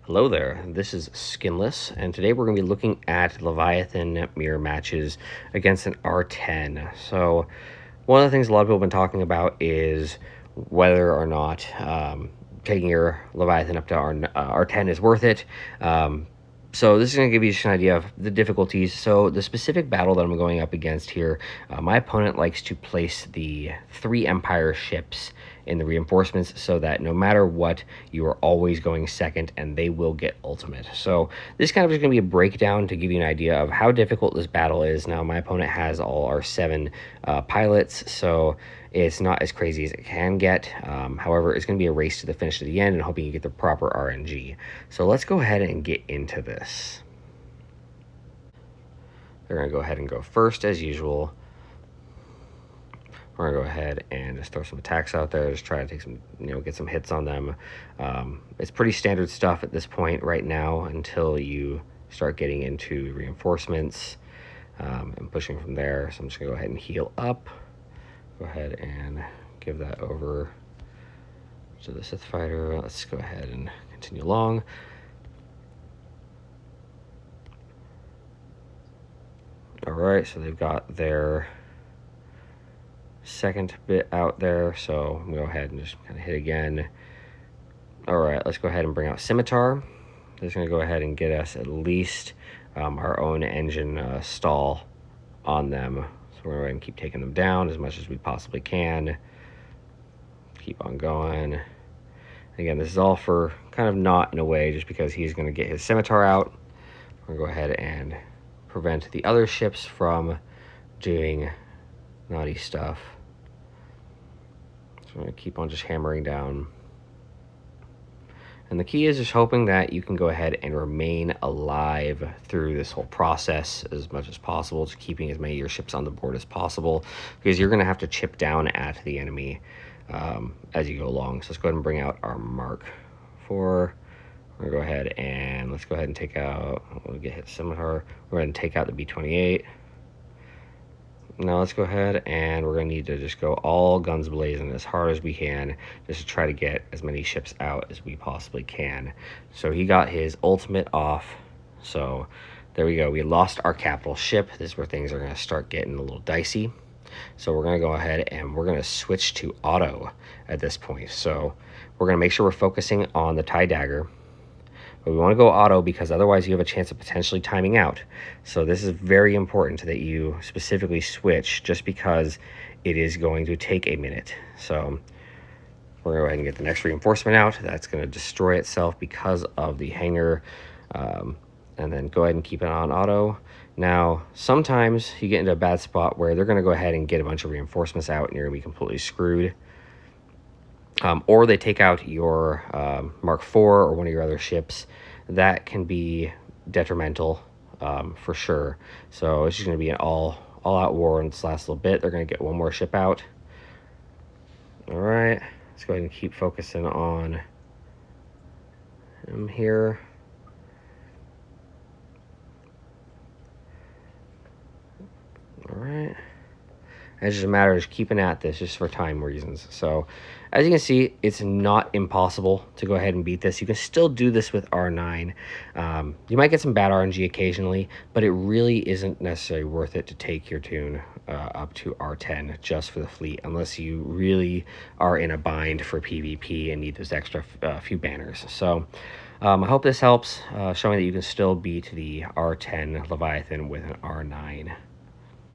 Hello there, this is Skinless, and today we're going to be looking at Leviathan mirror matches against an R10. So, one of the things a lot of people have been talking about is whether or not taking your Leviathan up to R10 is worth it. So this is going to give you just an idea of the difficulties. So the specific battle that I'm going up against here, my opponent likes to place the 3 Empire ships in the reinforcements so that no matter what, you are always going second and they will get ultimate. So this kind of is going to be a breakdown to give you an idea of how difficult this battle is. Now my opponent has all our 7 pilots, so it's not as crazy as it can get. However, it's going to be a race to the finish to the end and hoping you get the proper RNG. So let's go ahead and get into this. They're going to go ahead and go first as usual. We're going to go ahead and just throw some attacks out there, just try to take some, get some hits on them. It's pretty standard stuff at this point right now until you start getting into reinforcements and pushing from there. So I'm just going to go ahead and heal up. Go ahead and give that over to the Sith fighter. Let's go ahead and continue along. All right, so they've got their second bit out there, so I'm gonna go ahead and just kind of hit again. All right, let's go ahead and bring out Scimitar. This is gonna go ahead and get us at least our own engine stall on them. So we're going to keep taking them down as much as we possibly can. Keep on going. Again, this is all for kind of not in a way, just because he's going to get his Scimitar out. We're going to go ahead and prevent the other ships from doing naughty stuff. So I'm going to keep on just hammering down. And the key is just hoping that you can go ahead and remain alive through this whole process as much as possible, just keeping as many of your ships on the board as possible, because you're going to have to chip down at the enemy as you go along. So let's go ahead and bring out our Mark IV. We're going to go ahead and let's go ahead and take out, we'll get hit Scimitar. We're going to take out the B-28. Now let's go ahead and we're going to need to just go all guns blazing as hard as we can just to try to get as many ships out as we possibly can. So he got his ultimate off. So there we go. We lost our capital ship. This is where things are going to start getting a little dicey. So we're going to go ahead and we're going to switch to auto at this point. So we're going to make sure we're focusing on the TIE Dagger. But we want to go auto because otherwise you have a chance of potentially timing out. So this is very important that you specifically switch, just because it is going to take a minute. So we're going to go ahead and get the next reinforcement out. That's going to destroy itself because of the hangar. And then go ahead and keep it on auto. Now, sometimes you get into a bad spot where they're going to go ahead and get a bunch of reinforcements out and you're going to be completely screwed. Or they take out your Mark IV or one of your other ships. That can be detrimental for sure. So it's just going to be an all-out war in this last little bit. They're going to get one more ship out. All right, let's go ahead and keep focusing on him here. All right. It's just a matter of keeping at this just for time reasons. So as you can see, it's not impossible to go ahead and beat this. You can still do this with R9. You might get some bad RNG occasionally, but it really isn't necessarily worth it to take your tune up to R10 just for the fleet, unless you really are in a bind for PvP and need those extra few banners. So I hope this helps, showing that you can still beat the R10 Leviathan with an R9.